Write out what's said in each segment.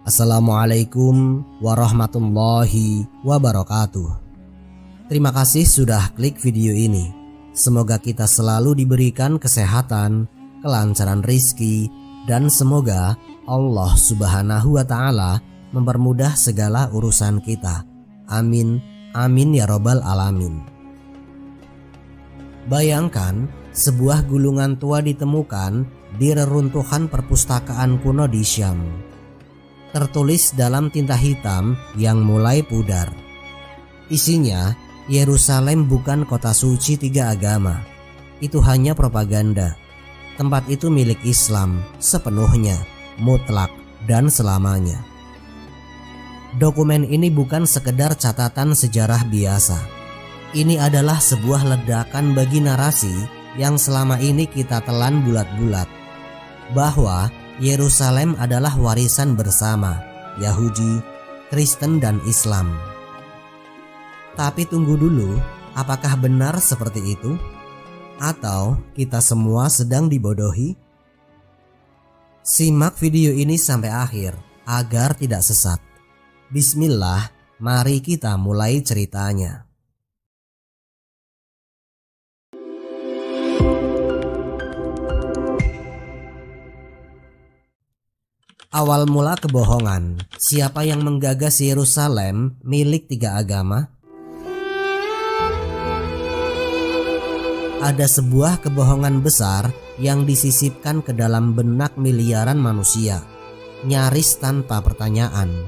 Assalamualaikum warahmatullahi wabarakatuh. Terima kasih sudah klik video ini. Semoga kita selalu diberikan kesehatan, kelancaran rizki, dan semoga Allah Subhanahu wa Ta'ala mempermudah segala urusan kita. Amin, amin ya robbal alamin. Bayangkan sebuah gulungan tua ditemukan di reruntuhan perpustakaan kuno di Syam. Tertulis dalam tinta hitam yang mulai pudar. Isinya, Yerusalem bukan kota suci tiga agama. Itu hanya propaganda. Tempat itu milik Islam sepenuhnya, mutlak dan selamanya. Dokumen ini bukan sekedar catatan sejarah biasa. Ini adalah sebuah ledakan bagi narasi yang selama ini kita telan bulat-bulat, bahwa Yerusalem adalah warisan bersama Yahudi, Kristen, dan Islam. Tapi tunggu dulu, apakah benar seperti itu? Atau kita semua sedang dibodohi? Simak video ini sampai akhir agar tidak sesat. Bismillah, mari kita mulai ceritanya. Awal mula kebohongan, siapa yang menggagas Yerusalem milik tiga agama? Ada sebuah kebohongan besar yang disisipkan ke dalam benak miliaran manusia, nyaris tanpa pertanyaan.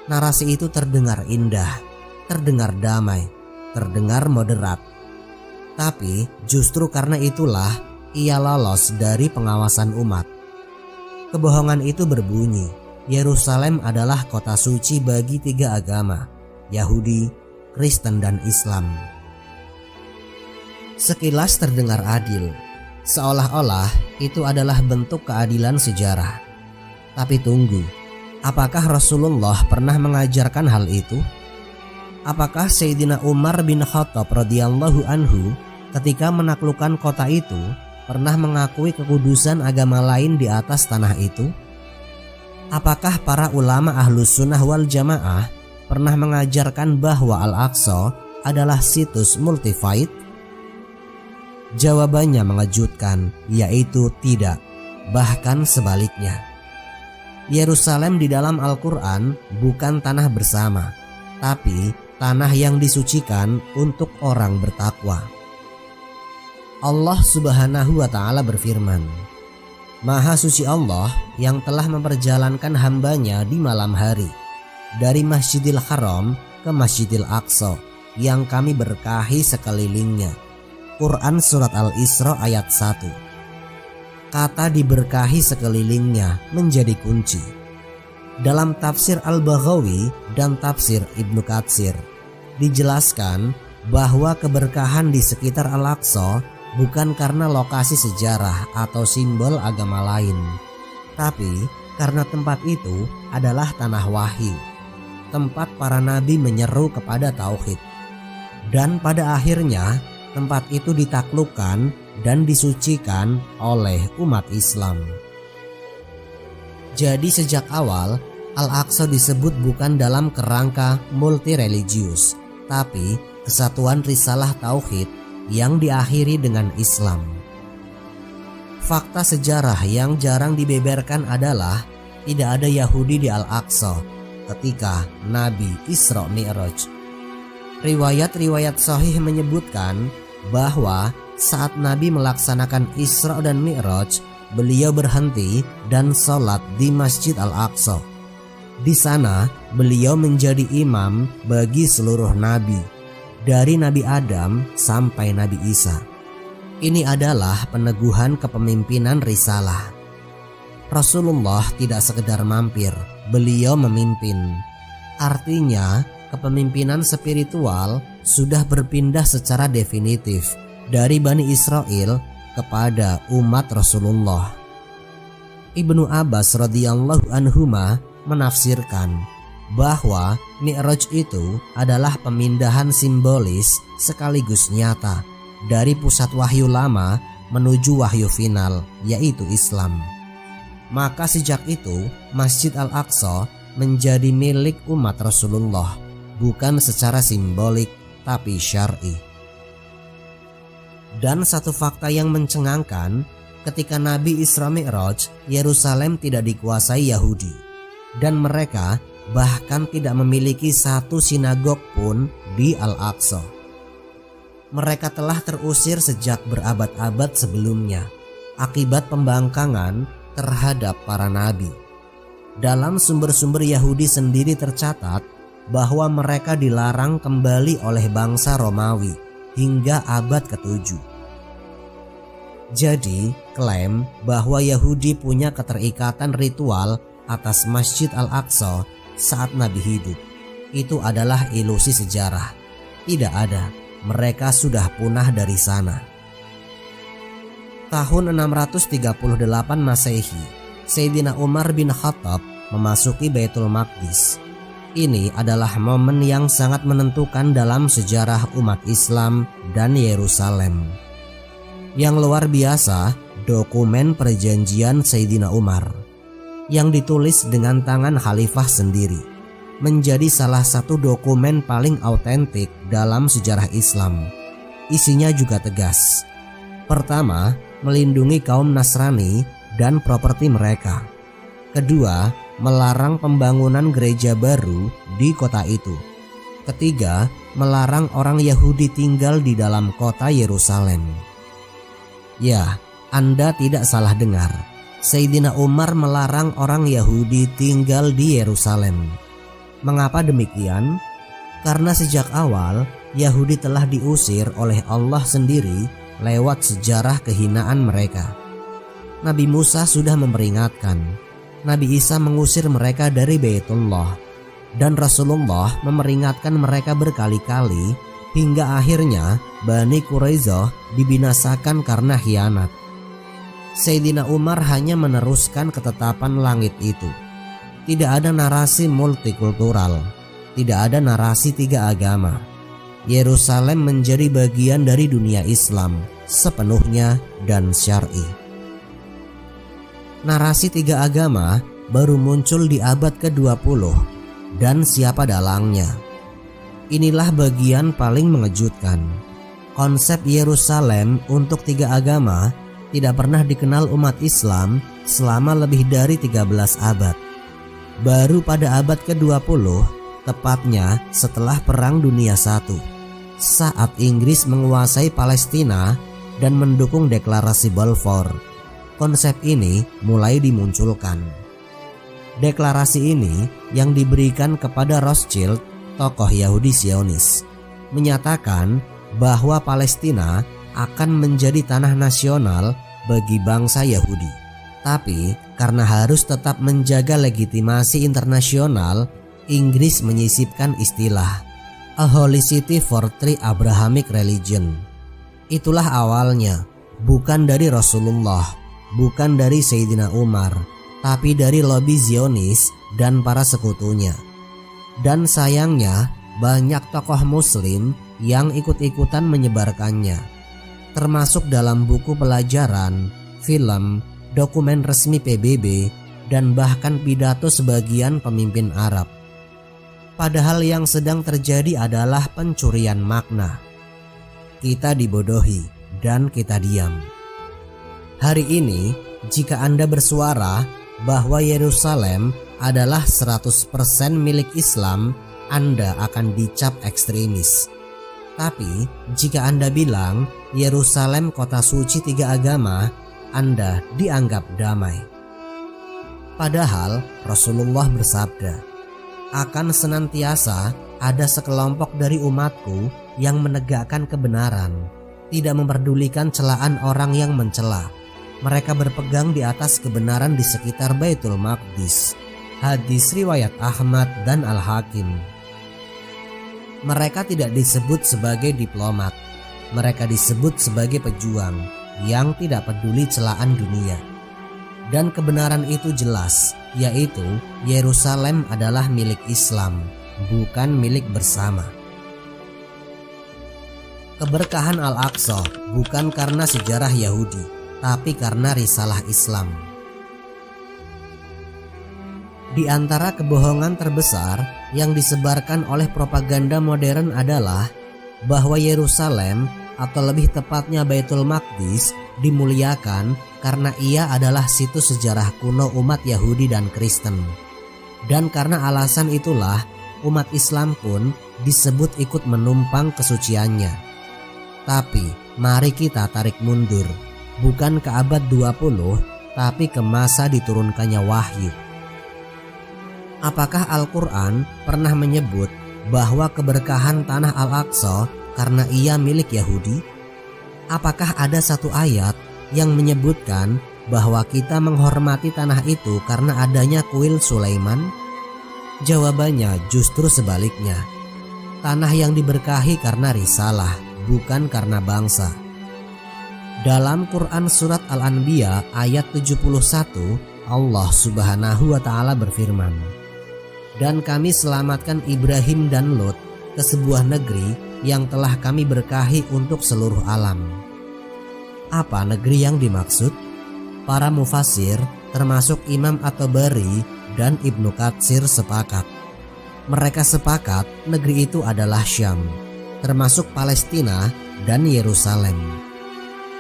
Narasi itu terdengar indah, terdengar damai, terdengar moderat. Tapi justru karena itulah ia lolos dari pengawasan umat. Kebohongan itu berbunyi, Yerusalem adalah kota suci bagi tiga agama, Yahudi, Kristen, dan Islam. Sekilas terdengar adil, seolah-olah itu adalah bentuk keadilan sejarah. Tapi tunggu, apakah Rasulullah pernah mengajarkan hal itu? Apakah Sayyidina Umar bin Khattab radhiyallahu anhu ketika menaklukkan kota itu pernah mengakui kekudusan agama lain di atas tanah itu? Apakah para ulama Ahlus Sunnah wal Jamaah pernah mengajarkan bahwa Al-Aqsa adalah situs multi-faith? Jawabannya mengejutkan, yaitu tidak, bahkan sebaliknya. Yerusalem di dalam Al-Quran bukan tanah bersama, tapi tanah yang disucikan untuk orang bertakwa. Allah Subhanahu wa Ta'ala berfirman, Maha suci Allah yang telah memperjalankan hambanya di malam hari dari Masjidil Haram ke Masjidil Aqsa yang kami berkahi sekelilingnya. Quran Surat Al-Isra ayat 1. Kata diberkahi sekelilingnya menjadi kunci. Dalam tafsir Al-Baghawi dan tafsir Ibnu Katsir dijelaskan bahwa keberkahan di sekitar Al-Aqsa bukan karena lokasi sejarah atau simbol agama lain, tapi karena tempat itu adalah tanah wahyu, tempat para nabi menyeru kepada tauhid. Dan pada akhirnya tempat itu ditaklukkan dan disucikan oleh umat Islam. Jadi sejak awal Al-Aqsa disebut bukan dalam kerangka multireligius, tapi kesatuan risalah tauhid yang diakhiri dengan Islam. Fakta sejarah yang jarang dibeberkan adalah tidak ada Yahudi di Al-Aqsa ketika Nabi Isra Mi'raj. Riwayat-riwayat sahih menyebutkan bahwa saat Nabi melaksanakan Isra dan Mi'raj, beliau berhenti dan sholat di Masjid Al-Aqsa. Di sana beliau menjadi imam bagi seluruh nabi, dari Nabi Adam sampai Nabi Isa. Ini adalah peneguhan kepemimpinan risalah. Rasulullah tidak sekedar mampir, beliau memimpin. Artinya, kepemimpinan spiritual sudah berpindah secara definitif dari Bani Israel kepada umat Rasulullah. Ibnu Abbas radhiyallahu anhuma menafsirkan bahwa Mi'raj itu adalah pemindahan simbolis sekaligus nyata dari pusat wahyu lama menuju wahyu final, yaitu Islam. Maka sejak itu Masjid Al-Aqsa menjadi milik umat Rasulullah, bukan secara simbolik tapi syar'i. Dan satu fakta yang mencengangkan, ketika Nabi Isra Mi'raj, Yerusalem tidak dikuasai Yahudi, dan mereka bahkan tidak memiliki satu sinagog pun di Al-Aqsa. Mereka telah terusir sejak berabad-abad sebelumnya akibat pembangkangan terhadap para nabi. Dalam sumber-sumber Yahudi sendiri tercatat bahwa mereka dilarang kembali oleh bangsa Romawi hingga abad ke-7. Jadi, klaim bahwa Yahudi punya keterikatan ritual atas Masjid Al-Aqsa saat Nabi hidup itu adalah ilusi sejarah. Tidak ada, mereka sudah punah dari sana. Tahun 638 Masehi, Sayyidina Umar bin Khattab memasuki Baitul Maqdis. Ini adalah momen yang sangat menentukan dalam sejarah umat Islam dan Yerusalem. Yang luar biasa, dokumen perjanjian Sayyidina Umar yang ditulis dengan tangan khalifah sendiri menjadi salah satu dokumen paling autentik dalam sejarah Islam. Isinya juga tegas. Pertama, melindungi kaum Nasrani dan properti mereka. Kedua, melarang pembangunan gereja baru di kota itu. Ketiga, melarang orang Yahudi tinggal di dalam kota Yerusalem. Ya, Anda tidak salah dengar. Sayyidina Umar melarang orang Yahudi tinggal di Yerusalem. Mengapa demikian? Karena sejak awal Yahudi telah diusir oleh Allah sendiri lewat sejarah kehinaan mereka. Nabi Musa sudah memperingatkan, Nabi Isa mengusir mereka dari Baitullah, dan Rasulullah memperingatkan mereka berkali-kali hingga akhirnya Bani Quraisyah dibinasakan karena khianat. Sayyidina Umar hanya meneruskan ketetapan langit itu. Tidak ada narasi multikultural, tidak ada narasi tiga agama. Yerusalem menjadi bagian dari dunia Islam sepenuhnya dan syar'i. Narasi tiga agama baru muncul di abad ke-20 dan siapa dalangnya. Inilah bagian paling mengejutkan. Konsep Yerusalem untuk tiga agama tidak pernah dikenal umat Islam selama lebih dari 13 abad. Baru pada abad ke-20, tepatnya setelah Perang Dunia I, saat Inggris menguasai Palestina dan mendukung deklarasi Balfour, konsep ini mulai dimunculkan. Deklarasi ini yang diberikan kepada Rothschild, tokoh Yahudi Zionis, menyatakan bahwa Palestina akan menjadi tanah nasional bagi bangsa Yahudi. Tapi karena harus tetap menjaga legitimasi internasional, Inggris menyisipkan istilah A Holy City for Three Abrahamic Religion. Itulah awalnya, bukan dari Rasulullah, bukan dari Sayyidina Umar, tapi dari lobi Zionis dan para sekutunya. Dan sayangnya banyak tokoh muslim yang ikut-ikutan menyebarkannya, termasuk dalam buku pelajaran, film, dokumen resmi PBB, dan bahkan pidato sebagian pemimpin Arab. Padahal yang sedang terjadi adalah pencurian makna. Kita dibodohi dan kita diam. Hari ini, jika Anda bersuara bahwa Yerusalem adalah 100% milik Islam, Anda akan dicap ekstremis. Tapi jika Anda bilang Yerusalem kota suci tiga agama, Anda dianggap damai. Padahal Rasulullah bersabda, akan senantiasa ada sekelompok dari umatku yang menegakkan kebenaran, tidak memperdulikan celaan orang yang mencela. Mereka berpegang di atas kebenaran di sekitar Baitul Maqdis. Hadis riwayat Ahmad dan Al-Hakim. Mereka tidak disebut sebagai diplomat, mereka disebut sebagai pejuang yang tidak peduli celaan dunia. Dan kebenaran itu jelas, yaitu Yerusalem adalah milik Islam, bukan milik bersama. Keberkahan Al-Aqsa bukan karena sejarah Yahudi, tapi karena risalah Islam. Di antara kebohongan terbesar yang disebarkan oleh propaganda modern adalah bahwa Yerusalem, atau lebih tepatnya Baitul Maqdis, dimuliakan karena ia adalah situs sejarah kuno umat Yahudi dan Kristen. Dan karena alasan itulah umat Islam pun disebut ikut menumpang kesuciannya. Tapi mari kita tarik mundur, bukan ke abad 20, tapi ke masa diturunkannya wahyu. Apakah Al-Quran pernah menyebut bahwa keberkahan tanah Al-Aqsa karena ia milik Yahudi? Apakah ada satu ayat yang menyebutkan bahwa kita menghormati tanah itu karena adanya kuil Sulaiman? Jawabannya justru sebaliknya. Tanah yang diberkahi karena risalah, bukan karena bangsa. Dalam Quran surat Al-Anbiya ayat 71, Allah Subhanahu wa Ta'ala berfirman, "Dan kami selamatkan Ibrahim dan Lot ke sebuah negeri yang telah kami berkahi untuk seluruh alam." Apa negeri yang dimaksud? Para mufassir termasuk Imam At-Tabari dan Ibnu Katsir sepakat. Mereka sepakat negeri itu adalah Syam, termasuk Palestina dan Yerusalem.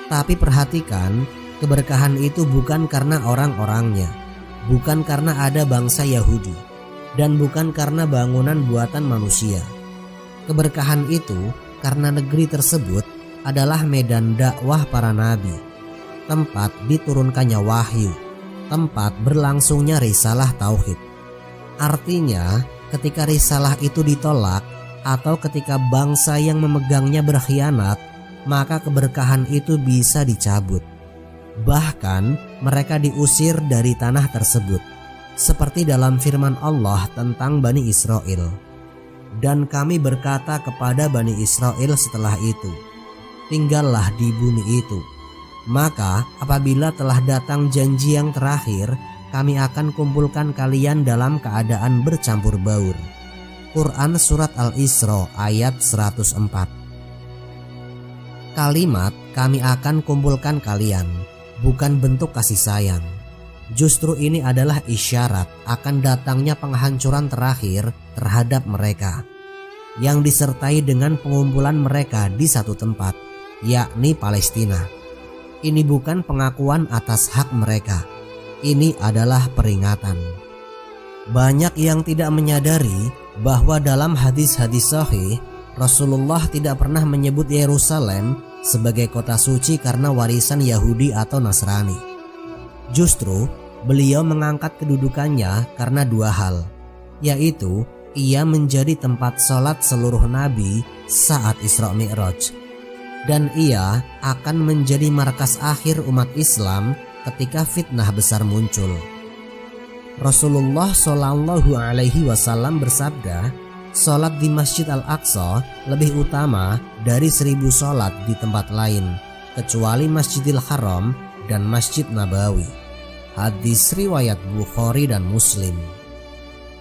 Tapi perhatikan, keberkahan itu bukan karena orang-orangnya, bukan karena ada bangsa Yahudi, dan bukan karena bangunan buatan manusia. Keberkahan itu karena negeri tersebut adalah medan dakwah para nabi, tempat diturunkannya wahyu, tempat berlangsungnya risalah tauhid. Artinya, ketika risalah itu ditolak atau ketika bangsa yang memegangnya berkhianat, maka keberkahan itu bisa dicabut. Bahkan mereka diusir dari tanah tersebut, seperti dalam firman Allah tentang Bani Israel. "Dan kami berkata kepada Bani Israel setelah itu, tinggallah di bumi itu. Maka apabila telah datang janji yang terakhir, kami akan kumpulkan kalian dalam keadaan bercampur baur." Quran Surat Al-Isra ayat 104. Kalimat "kami akan kumpulkan kalian" bukan bentuk kasih sayang. Justru ini adalah isyarat akan datangnya penghancuran terakhir terhadap mereka, yang disertai dengan pengumpulan mereka di satu tempat, yakni Palestina. Ini bukan pengakuan atas hak mereka. Ini adalah peringatan. Banyak yang tidak menyadari bahwa dalam hadis-hadis sahih, Rasulullah tidak pernah menyebut Yerusalem sebagai kota suci karena warisan Yahudi atau Nasrani. Justru beliau mengangkat kedudukannya karena dua hal, yaitu ia menjadi tempat sholat seluruh nabi saat Isra Mi'raj, dan ia akan menjadi markas akhir umat Islam ketika fitnah besar muncul. Rasulullah Shallallahu Alaihi Wasallam bersabda, "Sholat di Masjid Al-Aqsa lebih utama dari 1000 sholat di tempat lain, kecuali Masjidil Haram dan Masjid Nabawi." Hadis riwayat Bukhari dan Muslim.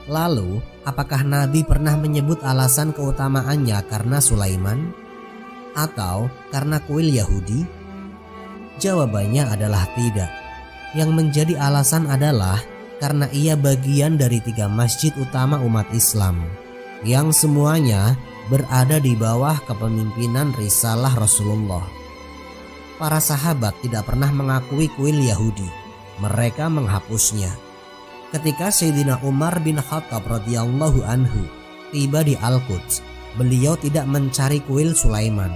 Lalu, apakah Nabi pernah menyebut alasan keutamaannya karena Sulaiman atau karena kuil Yahudi? Jawabannya adalah tidak. Yang menjadi alasan adalah karena ia bagian dari 3 masjid utama umat Islam, yang semuanya berada di bawah kepemimpinan risalah Rasulullah. Para sahabat tidak pernah mengakui kuil Yahudi, mereka menghapusnya. Ketika Sayyidina Umar bin Khattab radhiyallahu anhu tiba di Al-Quds, beliau tidak mencari kuil Sulaiman.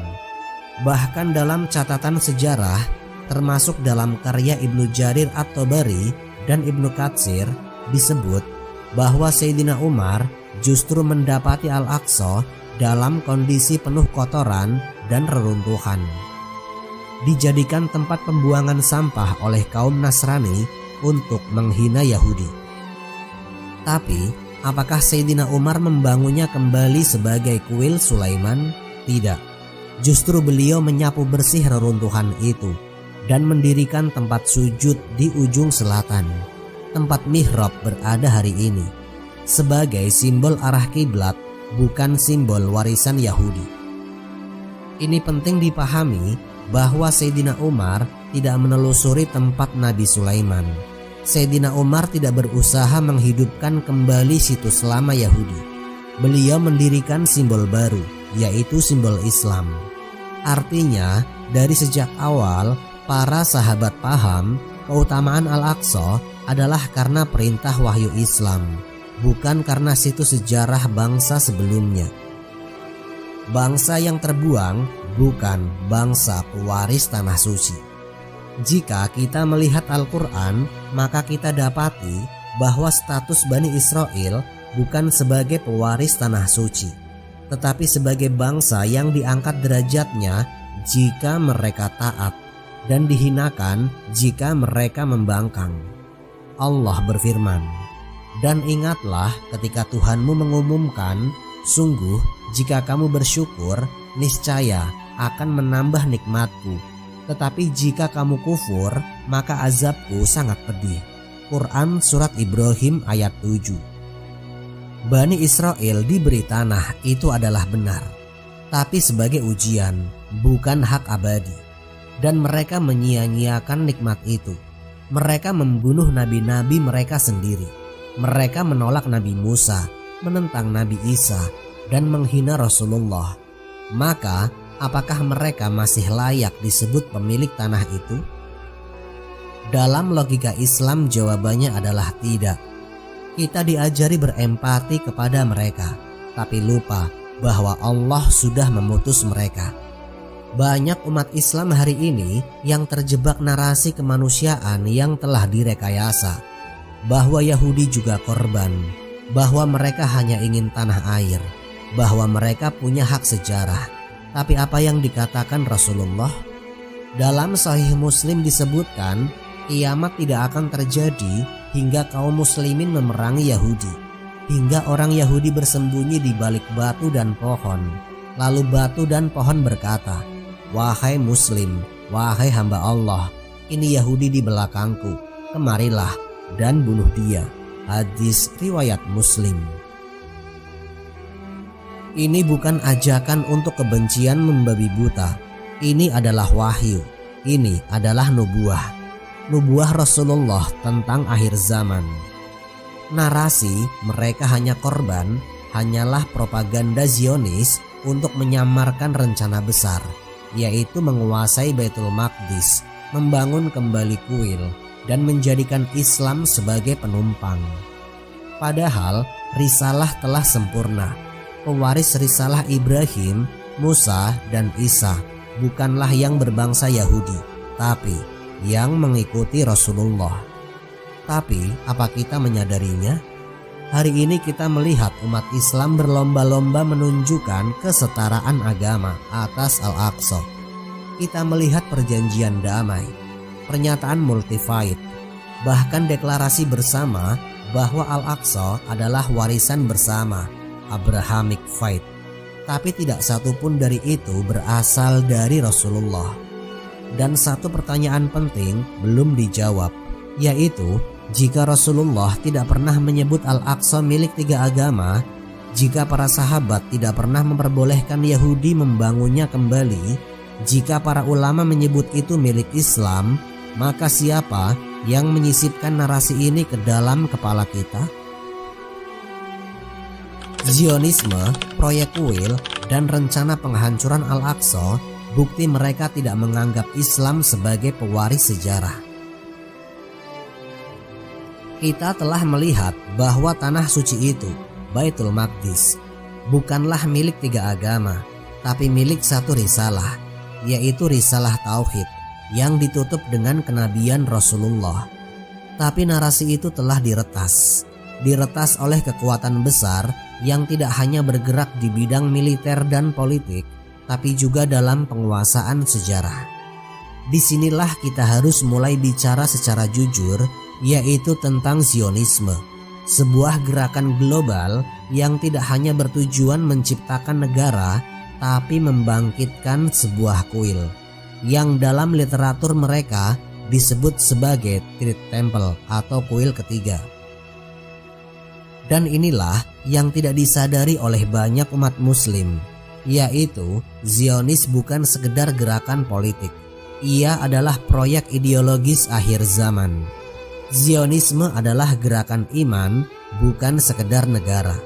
Bahkan dalam catatan sejarah, termasuk dalam karya Ibnu Jarir At-Tabari dan Ibnu Katsir, disebut bahwa Sayyidina Umar justru mendapati Al-Aqsa dalam kondisi penuh kotoran dan reruntuhan, dijadikan tempat pembuangan sampah oleh kaum Nasrani untuk menghina Yahudi. Tapi, apakah Sayyidina Umar membangunnya kembali sebagai kuil Sulaiman? Tidak. Justru beliau menyapu bersih reruntuhan itu dan mendirikan tempat sujud di ujung selatan, tempat mihrab berada hari ini, sebagai simbol arah kiblat, bukan simbol warisan Yahudi. Ini penting dipahami bahwa Sayyidina Umar tidak menelusuri tempat Nabi Sulaiman. Sayyidina Umar tidak berusaha menghidupkan kembali situs lama Yahudi. Beliau mendirikan simbol baru, yaitu simbol Islam. Artinya, dari sejak awal para sahabat paham keutamaan Al-Aqsa adalah karena perintah wahyu Islam, bukan karena situs sejarah bangsa sebelumnya. Bangsa yang terbuang bukan bangsa pewaris tanah suci. Jika kita melihat Al-Quran, maka kita dapati bahwa status Bani Israel bukan sebagai pewaris tanah suci, tetapi sebagai bangsa yang diangkat derajatnya jika mereka taat dan dihinakan jika mereka membangkang. Allah berfirman, "Dan ingatlah ketika Tuhanmu mengumumkan, sungguh jika kamu bersyukur, niscaya akan menambah nikmatku. Tetapi jika kamu kufur, maka azabku sangat pedih." Quran Surat Ibrahim ayat 7. Bani Israel diberi tanah itu adalah benar, tapi sebagai ujian, bukan hak abadi. Dan mereka menyia-nyiakan nikmat itu. Mereka membunuh nabi-nabi mereka sendiri. Mereka menolak Nabi Musa, menentang Nabi Isa, dan menghina Rasulullah. Maka apakah mereka masih layak disebut pemilik tanah itu? Dalam logika Islam jawabannya adalah tidak. Kita diajari berempati kepada mereka, tapi lupa bahwa Allah sudah memutus mereka. Banyak umat Islam hari ini yang terjebak narasi kemanusiaan yang telah direkayasa, bahwa Yahudi juga korban, bahwa mereka hanya ingin tanah air, bahwa mereka punya hak sejarah. Tapi apa yang dikatakan Rasulullah? Dalam Sahih Muslim disebutkan, kiamat tidak akan terjadi hingga kaum muslimin memerangi Yahudi, hingga orang Yahudi bersembunyi di balik batu dan pohon. Lalu batu dan pohon berkata, "Wahai Muslim, wahai hamba Allah, ini Yahudi di belakangku, kemarilah dan bunuh dia." Hadis riwayat Muslim. Ini bukan ajakan untuk kebencian membabi buta. Ini adalah wahyu. Ini adalah nubuah. Nubuah Rasulullah tentang akhir zaman. Narasi mereka hanya korban hanyalah propaganda Zionis untuk menyamarkan rencana besar, yaitu menguasai Baitul Maqdis, membangun kembali kuil, dan menjadikan Islam sebagai penumpang. Padahal risalah telah sempurna. Pewaris risalah Ibrahim, Musa, dan Isa bukanlah yang berbangsa Yahudi, tapi yang mengikuti Rasulullah. Tapi apa kita menyadarinya? Hari ini kita melihat umat Islam berlomba-lomba menunjukkan kesetaraan agama atas Al-Aqsa. Kita melihat perjanjian damai, pernyataan multi-faith, bahkan deklarasi bersama bahwa Al-Aqsa adalah warisan bersama, Abrahamic Faith. Tapi tidak satu pun dari itu berasal dari Rasulullah. Dan satu pertanyaan penting belum dijawab, yaitu jika Rasulullah tidak pernah menyebut Al-Aqsa milik tiga agama, jika para sahabat tidak pernah memperbolehkan Yahudi membangunnya kembali, jika para ulama menyebut itu milik Islam, maka siapa yang menyisipkan narasi ini ke dalam kepala kita? Zionisme, proyek kuil, dan rencana penghancuran Al-Aqsa bukti mereka tidak menganggap Islam sebagai pewaris sejarah. Kita telah melihat bahwa tanah suci itu, Baitul Maqdis, bukanlah milik tiga agama, tapi milik satu risalah, yaitu risalah Tauhid yang ditutup dengan kenabian Rasulullah. Tapi narasi itu telah diretas oleh kekuatan besar yang tidak hanya bergerak di bidang militer dan politik, tapi juga dalam penguasaan sejarah. Disinilah kita harus mulai bicara secara jujur, yaitu tentang Zionisme, sebuah gerakan global yang tidak hanya bertujuan menciptakan negara, tapi membangkitkan sebuah kuil, yang dalam literatur mereka disebut sebagai Third Temple atau kuil ketiga. Dan inilah yang tidak disadari oleh banyak umat muslim, yaitu Zionis bukan sekedar gerakan politik. Ia adalah proyek ideologis akhir zaman. Zionisme adalah gerakan iman, bukan sekedar negara.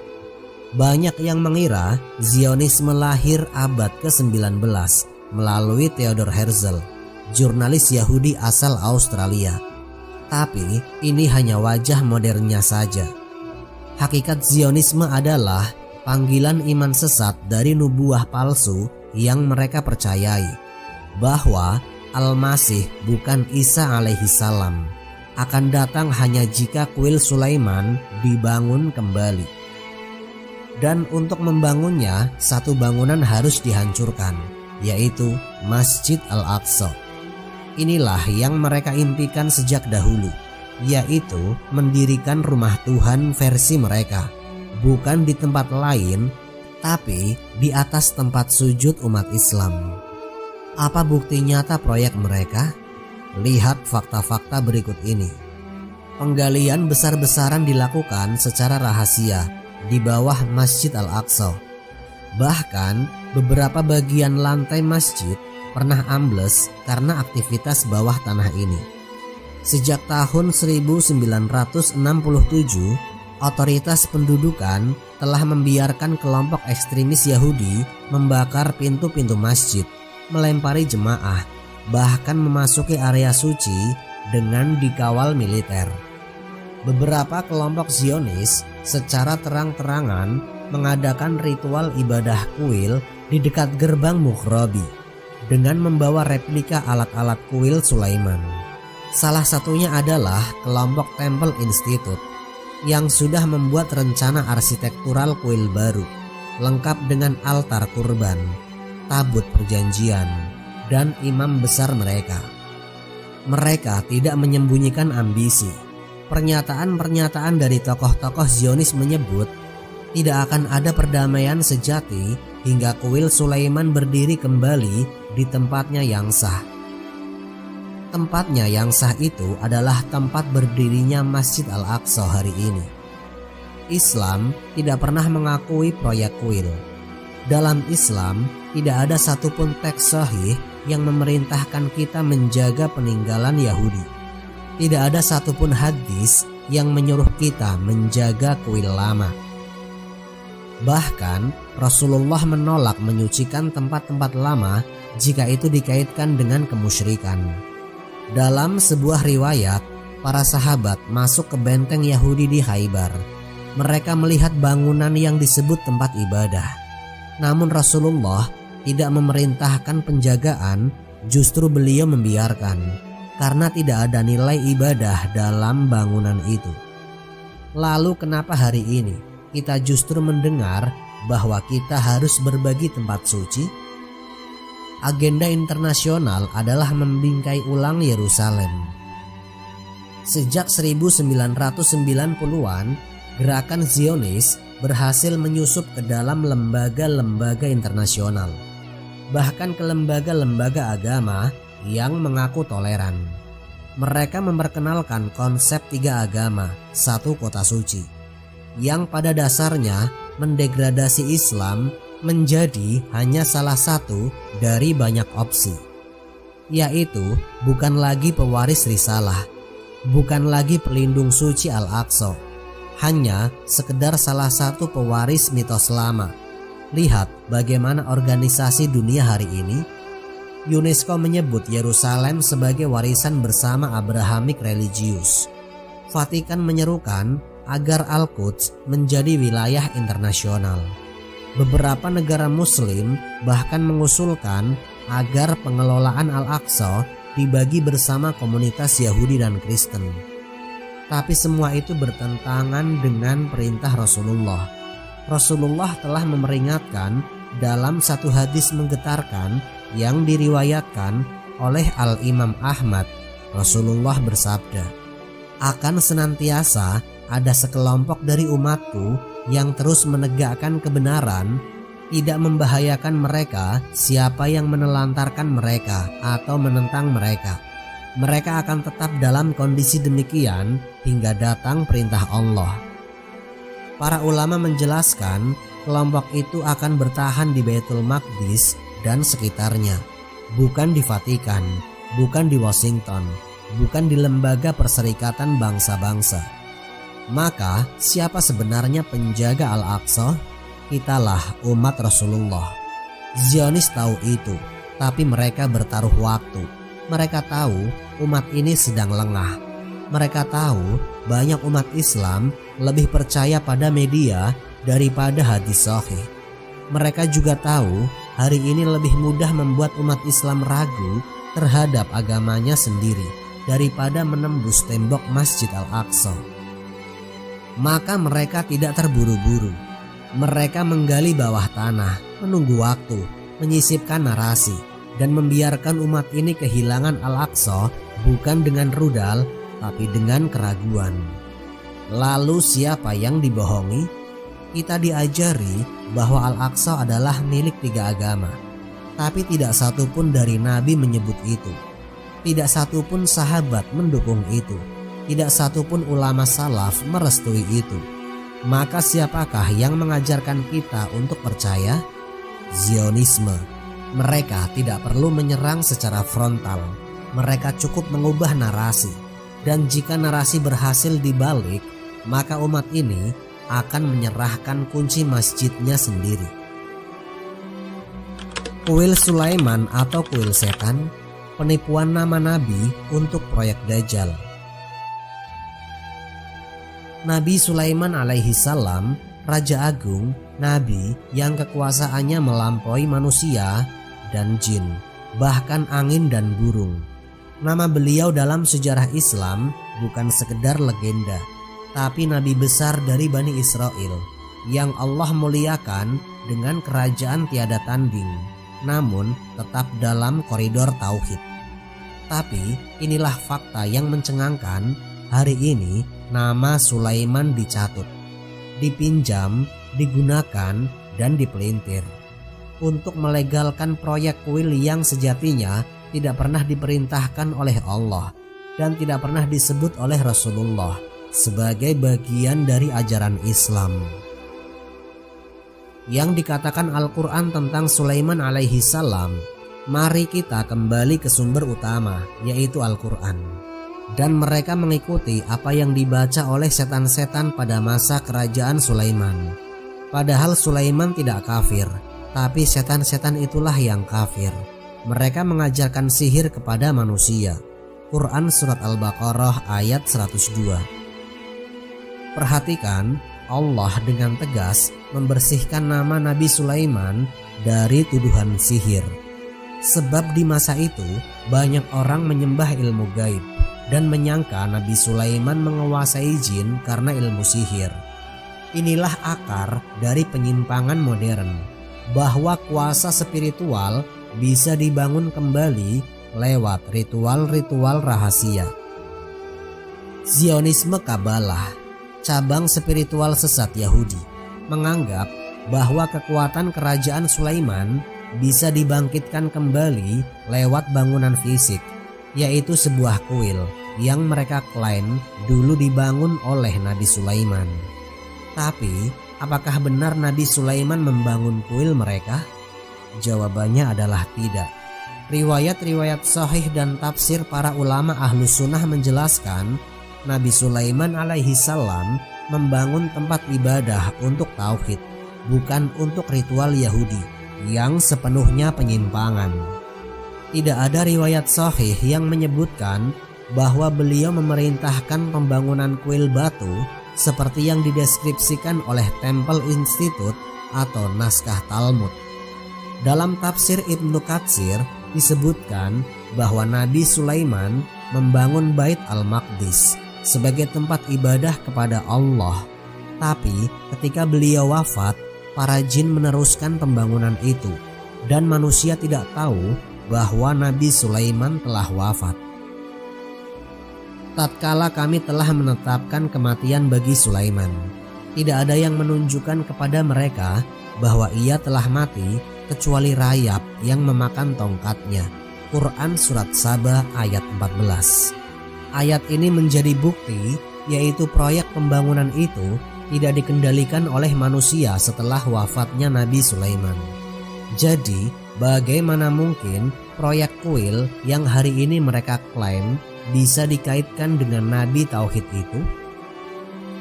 Banyak yang mengira Zionisme lahir abad ke-19 melalui Theodor Herzl, jurnalis Yahudi asal Australia. Tapi ini hanya wajah modernnya saja. Hakikat Zionisme adalah panggilan iman sesat dari nubuah palsu yang mereka percayai, bahwa Al-Masih bukan Isa alaihi salam, akan datang hanya jika kuil Sulaiman dibangun kembali. Dan untuk membangunnya, satu bangunan harus dihancurkan, yaitu Masjid Al-Aqsa. Inilah yang mereka impikan sejak dahulu, yaitu mendirikan rumah Tuhan versi mereka, bukan di tempat lain, tapi di atas tempat sujud umat Islam. Apa bukti nyata proyek mereka? Lihat fakta-fakta berikut ini. Penggalian besar-besaran dilakukan secara rahasia di bawah Masjid Al-Aqsa. Bahkan beberapa bagian lantai masjid pernah ambles karena aktivitas bawah tanah ini. Sejak tahun 1967, otoritas pendudukan telah membiarkan kelompok ekstremis Yahudi membakar pintu-pintu masjid, melempari jemaah, bahkan memasuki area suci dengan dikawal militer. Beberapa kelompok Zionis secara terang-terangan mengadakan ritual ibadah kuil di dekat gerbang Mughrabi dengan membawa replika alat-alat kuil Sulaiman. Salah satunya adalah kelompok Temple Institute yang sudah membuat rencana arsitektural kuil baru, lengkap dengan altar kurban, tabut perjanjian, dan imam besar mereka. Mereka tidak menyembunyikan ambisi. Pernyataan-pernyataan dari tokoh-tokoh Zionis menyebut tidak akan ada perdamaian sejati hingga kuil Sulaiman berdiri kembali di tempatnya yang sah. Tempatnya yang sah itu adalah tempat berdirinya Masjid Al-Aqsa hari ini. Islam tidak pernah mengakui proyek kuil. Dalam Islam tidak ada satupun teks sahih yang memerintahkan kita menjaga peninggalan Yahudi. Tidak ada satupun hadis yang menyuruh kita menjaga kuil lama. Bahkan Rasulullah menolak menyucikan tempat-tempat lama jika itu dikaitkan dengan kemusyrikan. Dalam sebuah riwayat, para sahabat masuk ke benteng Yahudi di Khaybar. Mereka melihat bangunan yang disebut tempat ibadah. Namun Rasulullah tidak memerintahkan penjagaan, justru beliau membiarkan karena tidak ada nilai ibadah dalam bangunan itu. Lalu kenapa hari ini kita justru mendengar bahwa kita harus berbagi tempat suci? Agenda internasional adalah membingkai ulang Yerusalem. Sejak 1990-an, gerakan Zionis berhasil menyusup ke dalam lembaga-lembaga internasional, bahkan ke lembaga-lembaga agama yang mengaku toleran. Mereka memperkenalkan konsep 3 agama, 1 kota suci, yang pada dasarnya mendegradasi Islam menjadi hanya salah satu dari banyak opsi, yaitu bukan lagi pewaris risalah, bukan lagi pelindung suci Al-Aqsa, hanya sekedar salah satu pewaris mitos lama. Lihat bagaimana organisasi dunia hari ini. UNESCO menyebut Yerusalem sebagai warisan bersama Abrahamik religius. Vatikan menyerukan agar Al-Quds menjadi wilayah internasional. Beberapa negara Muslim bahkan mengusulkan agar pengelolaan Al-Aqsa dibagi bersama komunitas Yahudi dan Kristen. Tapi semua itu bertentangan dengan perintah Rasulullah. Rasulullah telah memperingatkan dalam satu hadis menggetarkan yang diriwayatkan oleh Al-Imam Ahmad. Rasulullah bersabda, "Akan senantiasa ada sekelompok dari umatku yang terus menegakkan kebenaran, tidak membahayakan mereka siapa yang menelantarkan mereka atau menentang mereka. Mereka akan tetap dalam kondisi demikian hingga datang perintah Allah." Para ulama menjelaskan kelompok itu akan bertahan di Baitul Maqdis dan sekitarnya, bukan di Vatikan, bukan di Washington, bukan di lembaga perserikatan bangsa-bangsa. Maka siapa sebenarnya penjaga Al-Aqsa? Kitalah umat Rasulullah. Zionis tahu itu, tapi mereka bertaruh waktu. Mereka tahu umat ini sedang lengah. Mereka tahu banyak umat Islam lebih percaya pada media daripada hadis sahih. Mereka juga tahu hari ini lebih mudah membuat umat Islam ragu terhadap agamanya sendiri daripada menembus tembok Masjid Al-Aqsa. Maka mereka tidak terburu-buru. Mereka menggali bawah tanah, menunggu waktu, menyisipkan narasi, dan membiarkan umat ini kehilangan Al-Aqsa bukan dengan rudal tapi dengan keraguan. Lalu siapa yang dibohongi? Kita diajari bahwa Al-Aqsa adalah milik 3 agama, tapi tidak satu pun dari Nabi menyebut itu. Tidak satu pun sahabat mendukung itu. Tidak satu pun ulama salaf merestui itu. Maka siapakah yang mengajarkan kita untuk percaya? Zionisme. Mereka tidak perlu menyerang secara frontal. Mereka cukup mengubah narasi. Dan jika narasi berhasil dibalik, maka umat ini akan menyerahkan kunci masjidnya sendiri. Kuil Sulaiman atau kuil setan, penipuan nama Nabi untuk proyek Dajjal. Nabi Sulaiman alaihi salam, Raja Agung, Nabi yang kekuasaannya melampaui manusia dan jin, bahkan angin dan burung. Nama beliau dalam sejarah Islam bukan sekedar legenda, tapi Nabi besar dari Bani Israel yang Allah muliakan dengan kerajaan tiada tanding, namun tetap dalam koridor tauhid. Tapi inilah fakta yang mencengangkan. Hari ini nama Sulaiman dicatut, dipinjam, digunakan, dan dipelintir untuk melegalkan proyek kuil yang sejatinya tidak pernah diperintahkan oleh Allah dan tidak pernah disebut oleh Rasulullah sebagai bagian dari ajaran Islam. Yang dikatakan Al-Quran tentang Sulaiman alaihi salam, mari kita kembali ke sumber utama, yaitu Al-Quran. Dan mereka mengikuti apa yang dibaca oleh setan-setan pada masa kerajaan Sulaiman. Padahal Sulaiman tidak kafir, tapi setan-setan itulah yang kafir. Mereka mengajarkan sihir kepada manusia. Quran Surat Al-Baqarah ayat 102. Perhatikan, Allah dengan tegas membersihkan nama Nabi Sulaiman dari tuduhan sihir. Sebab di masa itu banyak orang menyembah ilmu gaib dan menyangka Nabi Sulaiman menguasai jin karena ilmu sihir. Inilah akar dari penyimpangan modern, bahwa kuasa spiritual bisa dibangun kembali lewat ritual-ritual rahasia. Zionisme Kabalah, cabang spiritual sesat Yahudi, menganggap bahwa kekuatan kerajaan Sulaiman bisa dibangkitkan kembali lewat bangunan fisik, yaitu sebuah kuil yang mereka klaim dulu dibangun oleh Nabi Sulaiman. Tapi apakah benar Nabi Sulaiman membangun kuil mereka? Jawabannya adalah tidak. Riwayat-riwayat sahih dan tafsir para ulama Ahlus Sunnah menjelaskan Nabi Sulaiman alaihi salam membangun tempat ibadah untuk tauhid, bukan untuk ritual Yahudi yang sepenuhnya penyimpangan. Tidak ada riwayat sahih yang menyebutkan bahwa beliau memerintahkan pembangunan kuil batu seperti yang dideskripsikan oleh Temple Institute atau naskah Talmud. Dalam tafsir Ibnu Katsir disebutkan bahwa Nabi Sulaiman membangun Bait Al-Maqdis sebagai tempat ibadah kepada Allah. Tapi ketika beliau wafat, para jin meneruskan pembangunan itu dan manusia tidak tahu bahwa Nabi Sulaiman telah wafat. Tatkala kami telah menetapkan kematian bagi Sulaiman, tidak ada yang menunjukkan kepada mereka bahwa ia telah mati kecuali rayap yang memakan tongkatnya. Quran Surat Saba ayat 14. Ayat ini menjadi bukti, yaitu proyek pembangunan itu tidak dikendalikan oleh manusia setelah wafatnya Nabi Sulaiman. Jadi bagaimana mungkin proyek kuil yang hari ini mereka klaim bisa dikaitkan dengan Nabi Tauhid itu?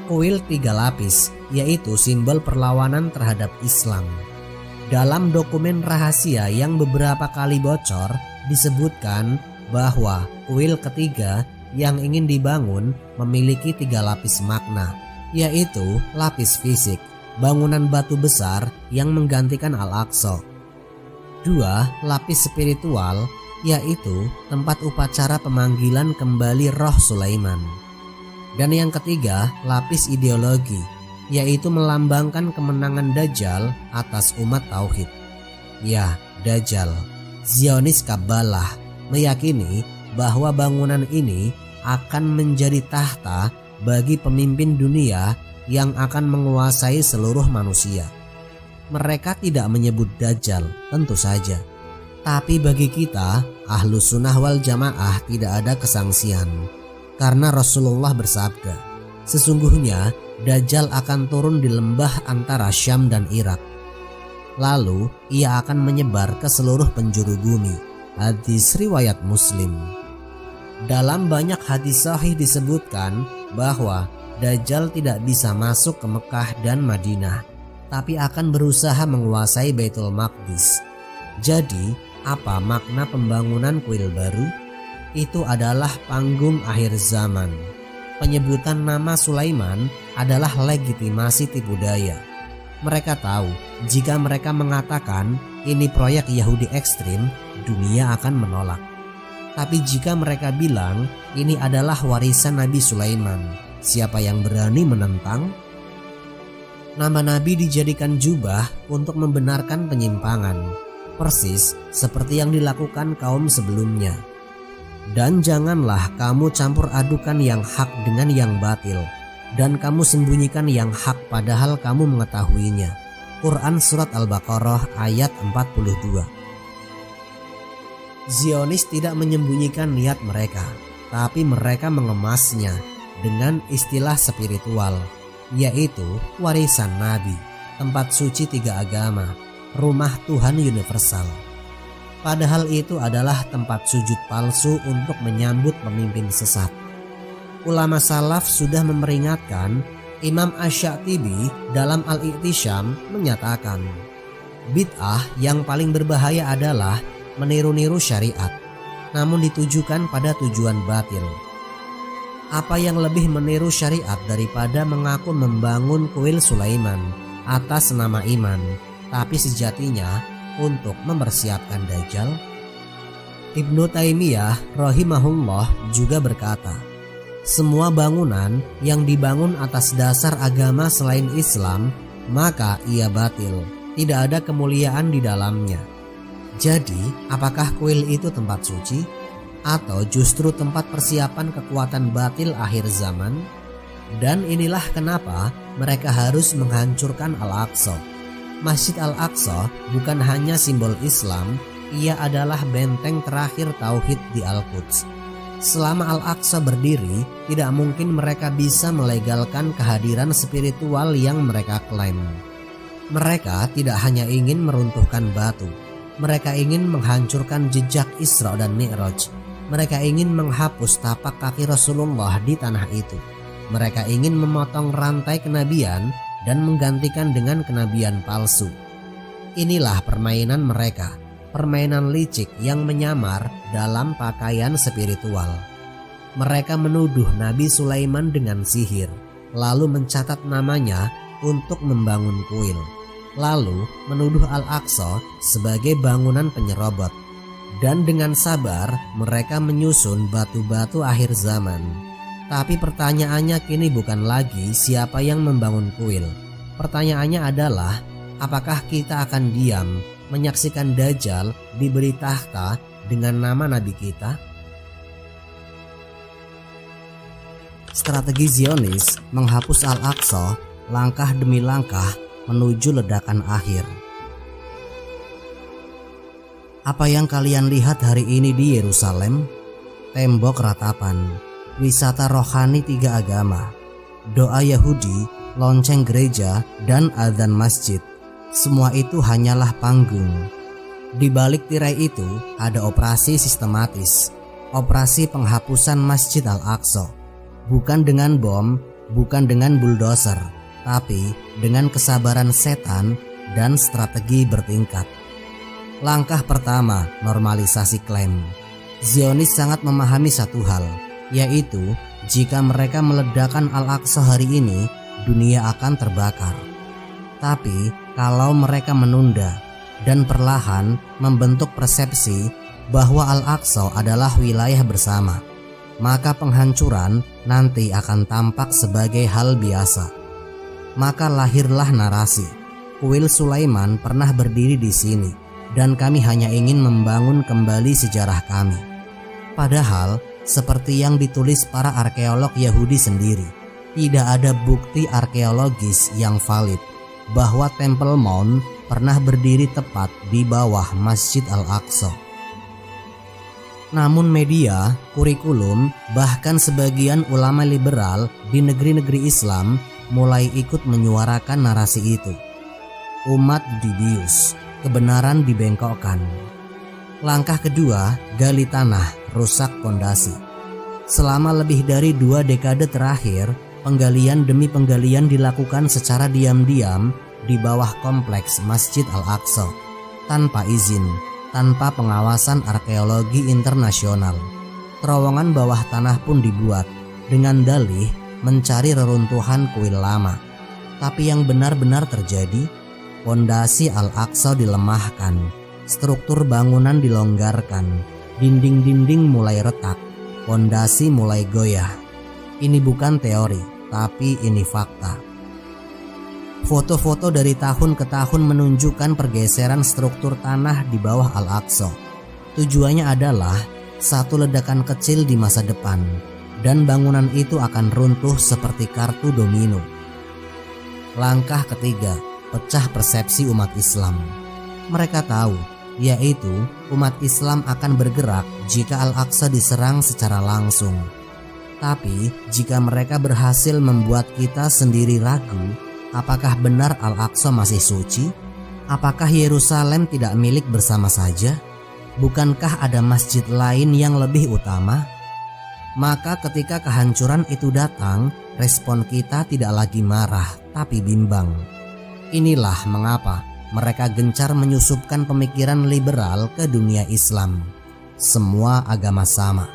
Kuil 3 lapis yaitu simbol perlawanan terhadap Islam. Dalam dokumen rahasia yang beberapa kali bocor disebutkan bahwa kuil ketiga yang ingin dibangun memiliki 3 lapis makna, yaitu lapis fisik, bangunan batu besar yang menggantikan Al-Aqsa. 2 lapis spiritual, yaitu tempat upacara pemanggilan kembali roh Sulaiman. Dan yang ketiga, lapis ideologi, yaitu melambangkan kemenangan Dajjal atas umat Tauhid. Ya, Dajjal. Zionis Kabbalah meyakini bahwa bangunan ini akan menjadi tahta bagi pemimpin dunia yang akan menguasai seluruh manusia. Mereka tidak menyebut Dajjal, tentu saja. Tapi bagi kita, Ahlus Sunnah wal Jamaah tidak ada kesangsian. Karena Rasulullah bersabda, sesungguhnya Dajjal akan turun di lembah antara Syam dan Irak. Lalu ia akan menyebar ke seluruh penjuru bumi. Hadis riwayat Muslim. Dalam banyak hadis sahih disebutkan bahwa Dajjal tidak bisa masuk ke Mekah dan Madinah, tapi akan berusaha menguasai Baitul Maqdis. Jadi, apa makna pembangunan kuil baru? Itu adalah panggung akhir zaman. Penyebutan nama Sulaiman adalah legitimasi tipu daya. Mereka tahu jika mereka mengatakan ini proyek Yahudi ekstrim, dunia akan menolak. Tapi jika mereka bilang ini adalah warisan Nabi Sulaiman, siapa yang berani menentang? Nama Nabi dijadikan jubah untuk membenarkan penyimpangan, persis seperti yang dilakukan kaum sebelumnya. Dan janganlah kamu campur adukan yang hak dengan yang batil, dan kamu sembunyikan yang hak padahal kamu mengetahuinya. Quran Surat Al-Baqarah ayat 42. Zionis tidak menyembunyikan niat mereka, tapi mereka mengemasnya dengan istilah spiritual, yaitu warisan Nabi, tempat suci 3 agama, rumah Tuhan universal. Padahal itu adalah tempat sujud palsu untuk menyambut pemimpin sesat. Ulama salaf sudah memperingatkan. Imam Asy-Syatibi dalam Al-I'tisyam menyatakan, bid'ah yang paling berbahaya adalah meniru-niru syariat, namun ditujukan pada tujuan batil. Apa yang lebih meniru syariat daripada mengaku membangun kuil Sulaiman atas nama iman, tapi sejatinya untuk mempersiapkan Dajjal? Ibnu Taimiyah rahimahullah juga berkata, semua bangunan yang dibangun atas dasar agama selain Islam, maka ia batil, tidak ada kemuliaan di dalamnya. Jadi, apakah kuil itu tempat suci? Atau justru tempat persiapan kekuatan batil akhir zaman? Dan inilah kenapa mereka harus menghancurkan Al-Aqsa. Masjid Al-Aqsa bukan hanya simbol Islam, ia adalah benteng terakhir Tauhid di Al-Quds. Selama Al-Aqsa berdiri, tidak mungkin mereka bisa melegalkan kehadiran spiritual yang mereka klaim. Mereka tidak hanya ingin meruntuhkan batu, mereka ingin menghancurkan jejak Isra dan Mi'raj. Mereka ingin menghapus tapak kaki Rasulullah di tanah itu. Mereka ingin memotong rantai kenabian dan menggantikan dengan kenabian palsu. Inilah permainan mereka, permainan licik yang menyamar dalam pakaian spiritual. Mereka menuduh Nabi Sulaiman dengan sihir, lalu mencatat namanya untuk membangun kuil, lalu menuduh Al-Aqsa sebagai bangunan penyerobot. Dan dengan sabar mereka menyusun batu-batu akhir zaman. Tapi pertanyaannya kini bukan lagi siapa yang membangun kuil. Pertanyaannya adalah, apakah kita akan diam menyaksikan Dajjal diberi tahta dengan nama Nabi kita? Strategi Zionis menghapus Al-Aqsa langkah demi langkah menuju ledakan akhir. Apa yang kalian lihat hari ini di Yerusalem? Tembok ratapan, wisata rohani 3 agama, doa Yahudi, lonceng gereja, dan adzan masjid. Semua itu hanyalah panggung. Di balik tirai itu ada operasi sistematis. operasi penghapusan Masjid Al-Aqsa, bukan dengan bom, bukan dengan bulldozer, tapi dengan kesabaran setan dan strategi bertingkat. Langkah pertama, normalisasi klaim. Zionis sangat memahami satu hal, yaitu jika mereka meledakkan Al-Aqsa hari ini, dunia akan terbakar. Tapi kalau mereka menunda dan perlahan membentuk persepsi bahwa Al-Aqsa adalah wilayah bersama, maka penghancuran nanti akan tampak sebagai hal biasa. Maka lahirlah narasi, kuil Sulaiman pernah berdiri di sini dan kami hanya ingin membangun kembali sejarah kami. Padahal seperti yang ditulis para arkeolog Yahudi sendiri, tidak ada bukti arkeologis yang valid bahwa Temple Mount pernah berdiri tepat di bawah Masjid Al-Aqsa. Namun media, kurikulum, bahkan sebagian ulama liberal di negeri-negeri Islam mulai ikut menyuarakan narasi itu. Umat dibius, kebenaran dibengkokkan. Langkah kedua, gali tanah, rusak pondasi. Selama lebih dari 2 dekade terakhir, penggalian demi penggalian dilakukan secara diam-diam di bawah kompleks Masjid Al-Aqsa, tanpa izin, tanpa pengawasan arkeologi internasional. Terowongan bawah tanah pun dibuat dengan dalih mencari reruntuhan kuil lama. Tapi yang benar-benar terjadi, pondasi Al-Aqsa dilemahkan, struktur bangunan dilonggarkan, dinding-dinding mulai retak, pondasi mulai goyah. Ini bukan teori, tapi ini fakta. Foto-foto dari tahun ke tahun menunjukkan pergeseran struktur tanah di bawah Al-Aqsa. Tujuannya adalah satu ledakan kecil di masa depan, dan bangunan itu akan runtuh seperti kartu domino. Langkah ketiga, pecah persepsi umat Islam. Mereka tahu, yaitu umat Islam akan bergerak jika Al-Aqsa diserang secara langsung. Tapi jika mereka berhasil membuat kita sendiri ragu, apakah benar Al-Aqsa masih suci? Apakah Yerusalem tidak milik bersama saja? Bukankah ada masjid lain yang lebih utama? Maka ketika kehancuran itu datang, respon kita tidak lagi marah, tapi bimbang. Inilah mengapa mereka gencar menyusupkan pemikiran liberal ke dunia Islam. Semua agama sama.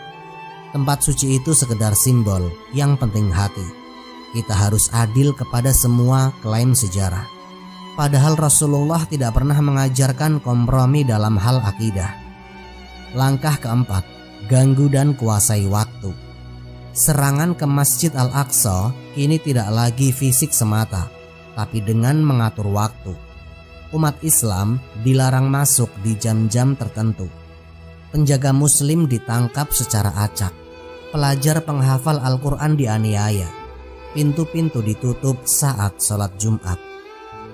Tempat suci itu sekedar simbol, yang penting hati. Kita harus adil kepada semua klaim sejarah. Padahal Rasulullah tidak pernah mengajarkan kompromi dalam hal akidah. Langkah keempat, ganggu dan kuasai waktu. Serangan ke Masjid Al-Aqsa kini tidak lagi fisik semata, tapi dengan mengatur waktu. Umat Islam dilarang masuk di jam-jam tertentu. Penjaga muslim ditangkap secara acak. Pelajar penghafal Al-Quran dianiaya. Pintu-pintu ditutup saat sholat Jumat.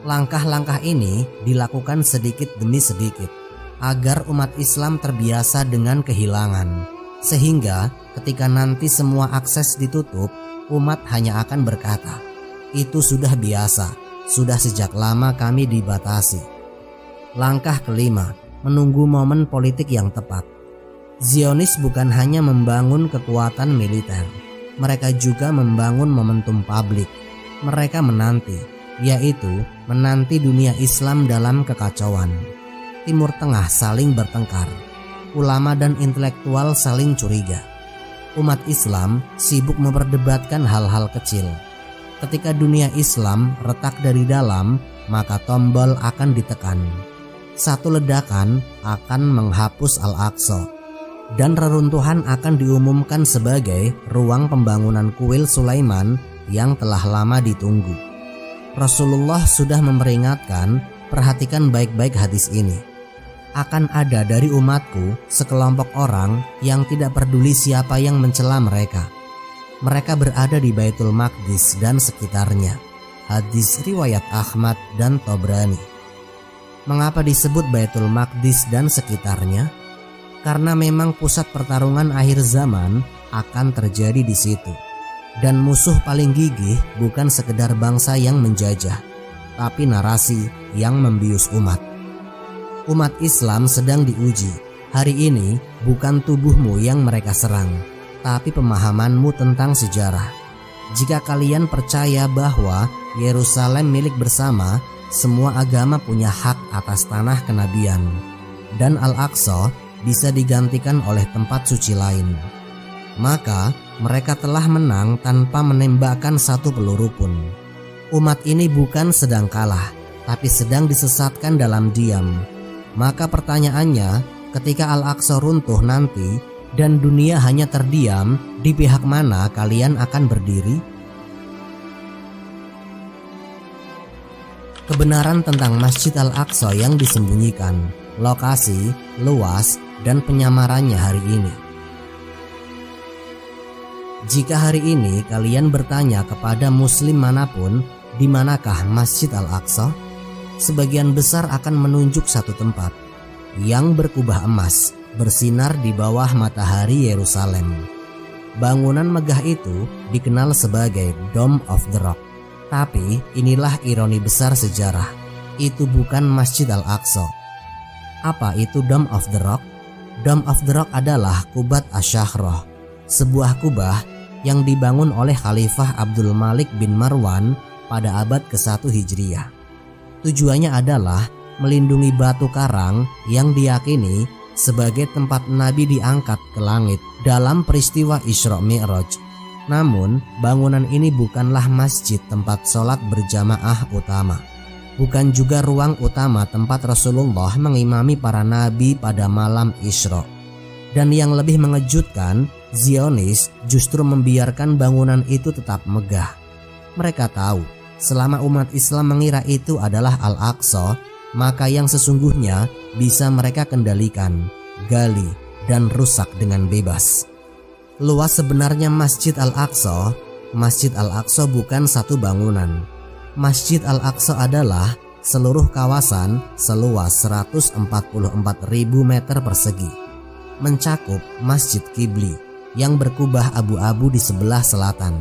Langkah-langkah ini dilakukan sedikit demi sedikit agar umat Islam terbiasa dengan kehilangan, sehingga ketika nanti semua akses ditutup, umat hanya akan berkata, "Itu sudah biasa, sudah sejak lama kami dibatasi." Langkah kelima, menunggu momen politik yang tepat. Zionis bukan hanya membangun kekuatan militer, mereka juga membangun momentum publik. Mereka menanti, yaitu menanti dunia Islam dalam kekacauan. Timur Tengah saling bertengkar, ulama dan intelektual saling curiga. Umat Islam sibuk memperdebatkan hal-hal kecil. Ketika dunia Islam retak dari dalam, maka tombol akan ditekan. Satu ledakan akan menghapus Al-Aqsa, dan reruntuhan akan diumumkan sebagai ruang pembangunan kuil Sulaiman yang telah lama ditunggu. Rasulullah sudah memperingatkan, perhatikan baik-baik hadis ini. Akan ada dari umatku sekelompok orang yang tidak peduli siapa yang mencela mereka. Mereka berada di Baitul Maqdis dan sekitarnya. Hadis riwayat Ahmad dan Tobrani. Mengapa disebut Baitul Maqdis dan sekitarnya? Karena memang pusat pertarungan akhir zaman akan terjadi di situ. Dan musuh paling gigih bukan sekedar bangsa yang menjajah, tapi narasi yang membius umat. Umat Islam sedang diuji, Hari ini bukan tubuhmu yang mereka serang, tapi pemahamanmu tentang sejarah. Jika kalian percaya bahwa Yerusalem milik bersama, semua agama punya hak atas tanah kenabian, dan Al-Aqsa bisa digantikan oleh tempat suci lain, maka mereka telah menang tanpa menembakkan satu peluru pun. Umat ini bukan sedang kalah, tapi sedang disesatkan dalam diam. Maka pertanyaannya, ketika Al-Aqsa runtuh nanti dan dunia hanya terdiam, di pihak mana kalian akan berdiri? Kebenaran tentang Masjid Al-Aqsa yang disembunyikan, lokasi, luas, dan penyamarannya hari ini. Jika hari ini kalian bertanya kepada muslim manapun, di manakah Masjid Al-Aqsa? Sebagian besar akan menunjuk satu tempat yang berkubah emas, bersinar di bawah matahari Yerusalem. Bangunan megah itu dikenal sebagai Dome of the Rock. Tapi inilah ironi besar sejarah, itu bukan Masjid Al-Aqsa. Apa itu Dome of the Rock? Dome of the Rock adalah Qubat Asy-Syahrah, sebuah kubah yang dibangun oleh Khalifah Abdul Malik bin Marwan pada abad ke-1 Hijriah. Tujuannya adalah melindungi batu karang yang diyakini sebagai tempat Nabi diangkat ke langit dalam peristiwa Isra Mi'raj. Namun, bangunan ini bukanlah masjid tempat sholat berjamaah utama. Bukan juga ruang utama tempat Rasulullah mengimami para nabi pada malam Isra. Dan yang lebih mengejutkan, Zionis justru membiarkan bangunan itu tetap megah. Mereka tahu, selama umat Islam mengira itu adalah Al-Aqsa, maka yang sesungguhnya bisa mereka kendalikan, gali, dan rusak dengan bebas. Luas sebenarnya Masjid Al-Aqsa. Masjid Al-Aqsa bukan satu bangunan. Masjid Al-Aqsa adalah seluruh kawasan seluas 144.000 meter persegi, mencakup Masjid Qibli yang berkubah abu-abu di sebelah selatan,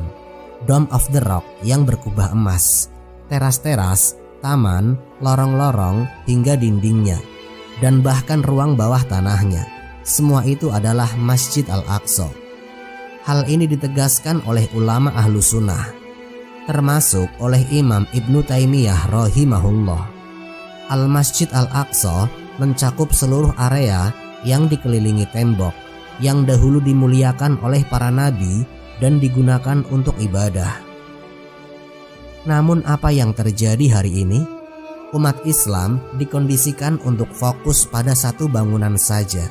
Dome of the Rock yang berkubah emas, teras-teras, taman, lorong-lorong, hingga dindingnya, dan bahkan ruang bawah tanahnya. Semua itu adalah Masjid Al-Aqsa. Hal ini ditegaskan oleh ulama ahlu sunnah, termasuk oleh Imam Ibnu Taimiyah rahimahullah. Al-Masjid Al-Aqsa mencakup seluruh area yang dikelilingi tembok, yang dahulu dimuliakan oleh para nabi dan digunakan untuk ibadah. Namun apa yang terjadi hari ini? Umat Islam dikondisikan untuk fokus pada satu bangunan saja,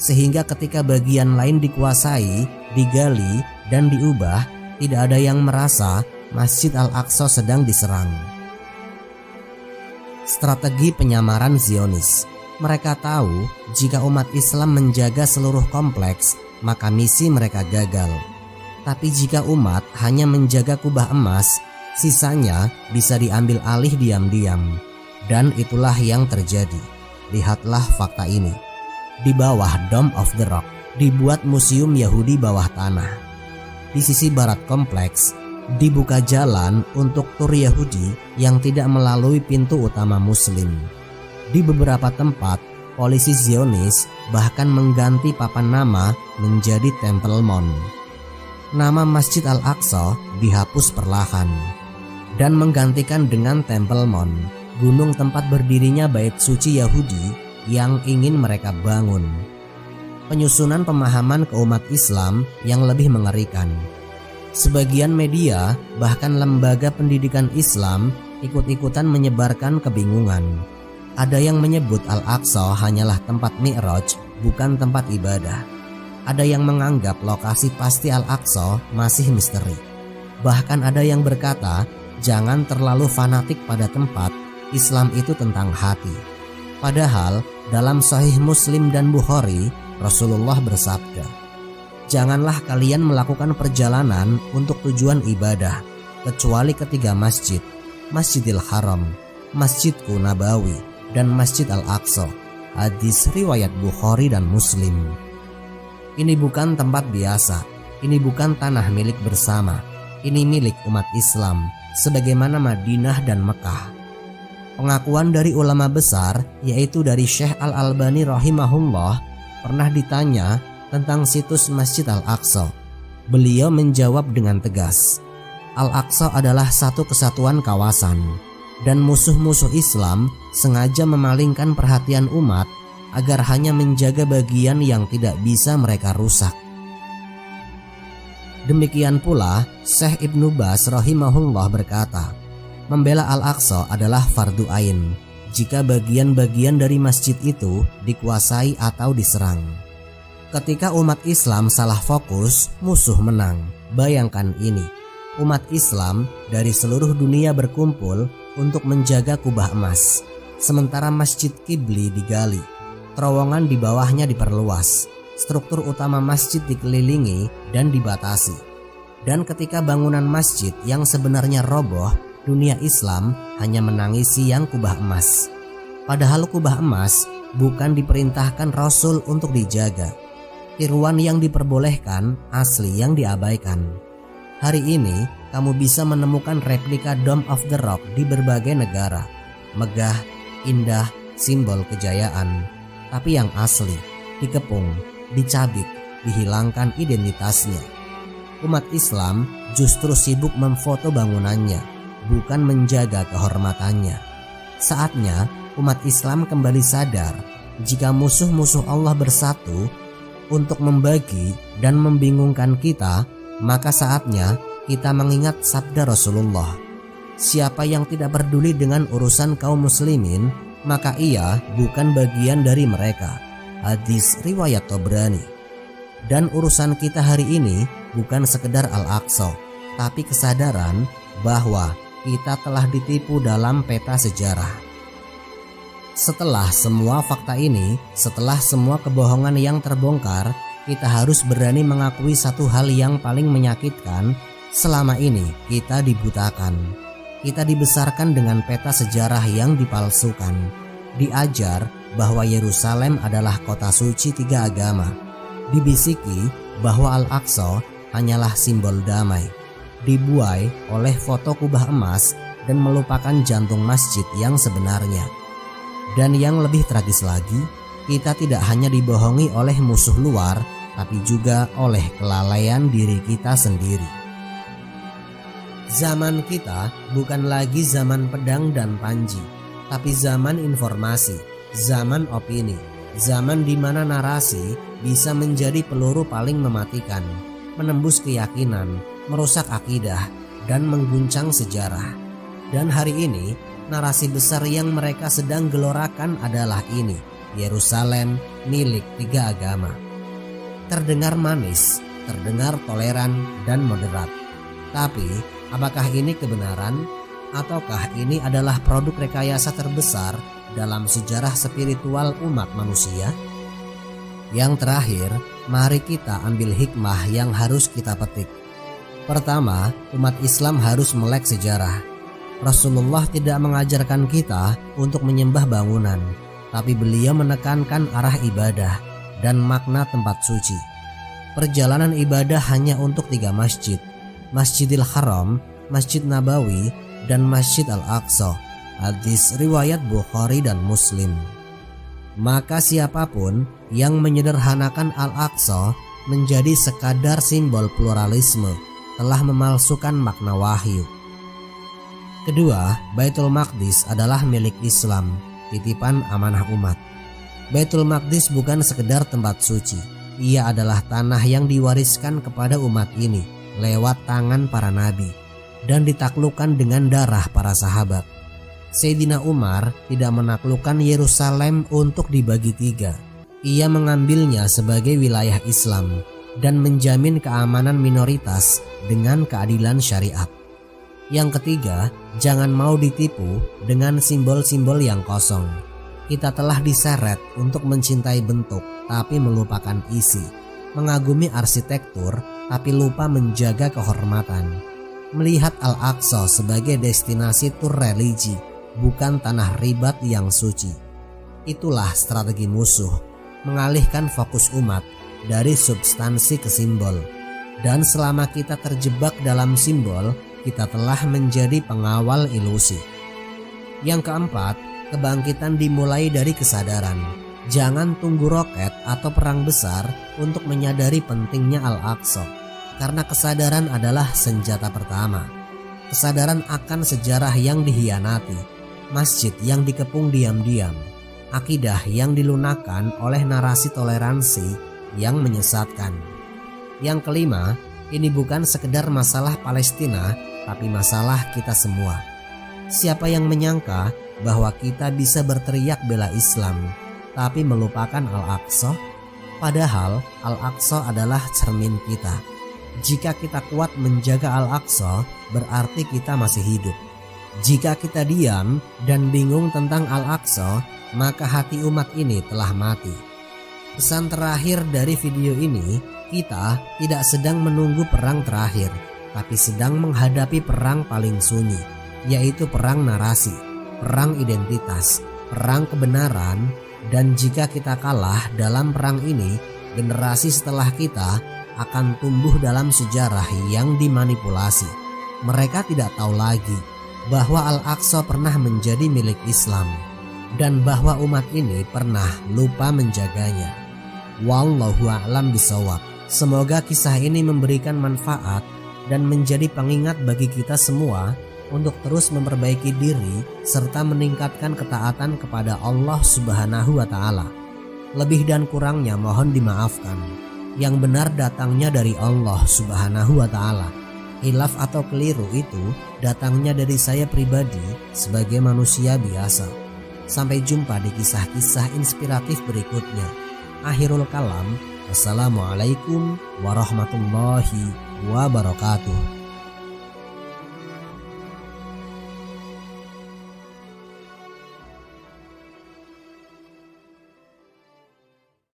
sehingga ketika bagian lain dikuasai, digali, dan diubah, tidak ada yang merasa Masjid Al-Aqsa sedang diserang. Strategi penyamaran Zionis. Mereka tahu jika umat Islam menjaga seluruh kompleks, maka misi mereka gagal. Tapi jika umat hanya menjaga kubah emas, sisanya bisa diambil alih diam-diam. Dan itulah yang terjadi. Lihatlah fakta ini. Di bawah Dome of the Rock dibuat museum Yahudi bawah tanah. Di sisi barat kompleks dibuka jalan untuk tur Yahudi yang tidak melalui pintu utama Muslim. Di beberapa tempat, polisi Zionis bahkan mengganti papan nama menjadi Temple Mount. Nama Masjid Al-Aqsa dihapus perlahan dan menggantikan dengan Temple Mount, gunung tempat berdirinya bait suci Yahudi yang ingin mereka bangun. Penyusunan pemahaman ke umat Islam yang lebih mengerikan. Sebagian media, bahkan lembaga pendidikan Islam, ikut-ikutan menyebarkan kebingungan. Ada yang menyebut Al-Aqsa hanyalah tempat Mi'raj, bukan tempat ibadah. Ada yang menganggap lokasi pasti Al-Aqsa masih misteri. Bahkan ada yang berkata, jangan terlalu fanatik pada tempat, Islam itu tentang hati. Padahal dalam Sahih Muslim dan Bukhari, Rasulullah bersabda, janganlah kalian melakukan perjalanan untuk tujuan ibadah, kecuali ketiga masjid, Masjidil Haram, Masjidku Nabawi, dan Masjid Al-Aqsa. Hadis riwayat Bukhari dan Muslim. Ini bukan tempat biasa, ini bukan tanah milik bersama, ini milik umat Islam, sebagaimana Madinah dan Mekah. Pengakuan dari ulama besar, yaitu dari Syekh Al-Albani rahimahullah, pernah ditanya tentang situs Masjid Al-Aqsa. Beliau menjawab dengan tegas, Al-Aqsa adalah satu kesatuan kawasan, dan musuh-musuh Islam sengaja memalingkan perhatian umat agar hanya menjaga bagian yang tidak bisa mereka rusak. Demikian pula Syekh Ibnu Baz rahimahullah berkata, membela Al-Aqsa adalah fardu ain jika bagian-bagian dari masjid itu dikuasai atau diserang. Ketika umat Islam salah fokus, musuh menang. Bayangkan ini, umat Islam dari seluruh dunia berkumpul untuk menjaga kubah emas, sementara masjid Qibli digali, terowongan di bawahnya diperluas, struktur utama masjid dikelilingi dan dibatasi. Dan ketika bangunan masjid yang sebenarnya roboh, dunia Islam hanya menangisi yang kubah emas. Padahal kubah emas bukan diperintahkan Rasul untuk dijaga. Tiruan yang diperbolehkan, asli yang diabaikan. Hari ini kamu bisa menemukan replika Dome of the Rock di berbagai negara. Megah, indah, simbol kejayaan. Tapi yang asli, dikepung, dicabik, dihilangkan identitasnya. Umat Islam justru sibuk memfoto bangunannya, bukan menjaga kehormatannya. Saatnya umat Islam kembali sadar jika musuh-musuh Allah bersatu untuk membagi dan membingungkan kita, maka saatnya kita mengingat sabda Rasulullah, siapa yang tidak peduli dengan urusan kaum muslimin, maka ia bukan bagian dari mereka. Hadis riwayat Tabrani. Dan urusan kita hari ini bukan sekedar Al-Aqsa, tapi kesadaran bahwa kita telah ditipu dalam peta sejarah. Setelah semua fakta ini, setelah semua kebohongan yang terbongkar, kita harus berani mengakui satu hal yang paling menyakitkan. Selama ini kita dibutakan. Kita dibesarkan dengan peta sejarah yang dipalsukan. Diajar bahwa Yerusalem adalah kota suci tiga agama. Dibisiki bahwa Al-Aqsa hanyalah simbol damai. Dibuai oleh foto kubah emas dan melupakan jantung masjid yang sebenarnya. Dan yang lebih tragis lagi, kita tidak hanya dibohongi oleh musuh luar, tapi juga oleh kelalaian diri kita sendiri. Zaman kita bukan lagi zaman pedang dan panji, tapi zaman informasi, zaman opini, zaman di mana narasi bisa menjadi peluru paling mematikan, menembus keyakinan, merusak akidah, dan mengguncang sejarah. Dan hari ini narasi besar yang mereka sedang gelorakan adalah ini, Yerusalem milik tiga agama. Terdengar manis, terdengar toleran dan moderat. Tapi apakah ini kebenaran? Ataukah ini adalah produk rekayasa terbesar dalam sejarah spiritual umat manusia? Yang terakhir, mari kita ambil hikmah yang harus kita petik. Pertama, umat Islam harus melek sejarah. Rasulullah tidak mengajarkan kita untuk menyembah bangunan, tapi beliau menekankan arah ibadah dan makna tempat suci. Perjalanan ibadah hanya untuk tiga masjid, Masjidil Haram, Masjid Nabawi, dan Masjid Al-Aqsa. Hadis riwayat Bukhari dan Muslim. Maka siapapun yang menyederhanakan Al-Aqsa menjadi sekadar simbol pluralisme telah memalsukan makna wahyu. Kedua, Baitul Maqdis adalah milik Islam, titipan amanah umat. Baitul Maqdis bukan sekedar tempat suci, ia adalah tanah yang diwariskan kepada umat ini lewat tangan para nabi dan ditaklukkan dengan darah para sahabat. Sayyidina Umar tidak menaklukkan Yerusalem untuk dibagi tiga. Ia mengambilnya sebagai wilayah Islam dan menjamin keamanan minoritas dengan keadilan syariat. Yang ketiga, jangan mau ditipu dengan simbol-simbol yang kosong. Kita telah diseret untuk mencintai bentuk tapi melupakan isi, mengagumi arsitektur tapi lupa menjaga kehormatan, melihat Al-Aqsa sebagai destinasi tur religi, bukan tanah ribat yang suci. Itulah strategi musuh, mengalihkan fokus umat dari substansi ke simbol. Dan selama kita terjebak dalam simbol, kita telah menjadi pengawal ilusi. Yang keempat, kebangkitan dimulai dari kesadaran. Jangan tunggu roket atau perang besar untuk menyadari pentingnya Al-Aqsa, karena kesadaran adalah senjata pertama. Kesadaran akan sejarah yang dihianati, masjid yang dikepung diam-diam, akidah yang dilunakkan oleh narasi toleransi yang menyesatkan. Yang kelima, ini bukan sekedar masalah Palestina, tapi masalah kita semua. Siapa yang menyangka bahwa kita bisa berteriak bela Islam tapi melupakan Al-Aqsa? Padahal Al-Aqsa adalah cermin kita. Jika kita kuat menjaga Al-Aqsa, berarti kita masih hidup. Jika kita diam dan bingung tentang Al-Aqsa, maka hati umat ini telah mati. Pesan terakhir dari video ini, kita tidak sedang menunggu perang terakhir, tapi sedang menghadapi perang paling sunyi, yaitu perang narasi, perang identitas, perang kebenaran. Dan jika kita kalah dalam perang ini, generasi setelah kita akan tumbuh dalam sejarah yang dimanipulasi. Mereka tidak tahu lagi bahwa Al-Aqsa pernah menjadi milik Islam dan bahwa umat ini pernah lupa menjaganya. Wallahu a'lam bishawab. Semoga kisah ini memberikan manfaat dan menjadi pengingat bagi kita semua untuk terus memperbaiki diri serta meningkatkan ketaatan kepada Allah Subhanahu wa Ta'ala. Lebih dan kurangnya mohon dimaafkan. Yang benar datangnya dari Allah Subhanahu wa Ta'ala. Hilaf atau keliru itu datangnya dari saya pribadi sebagai manusia biasa. Sampai jumpa di kisah-kisah inspiratif berikutnya. Akhirul kalam. Wassalamualaikum warahmatullahi wabarakatuh.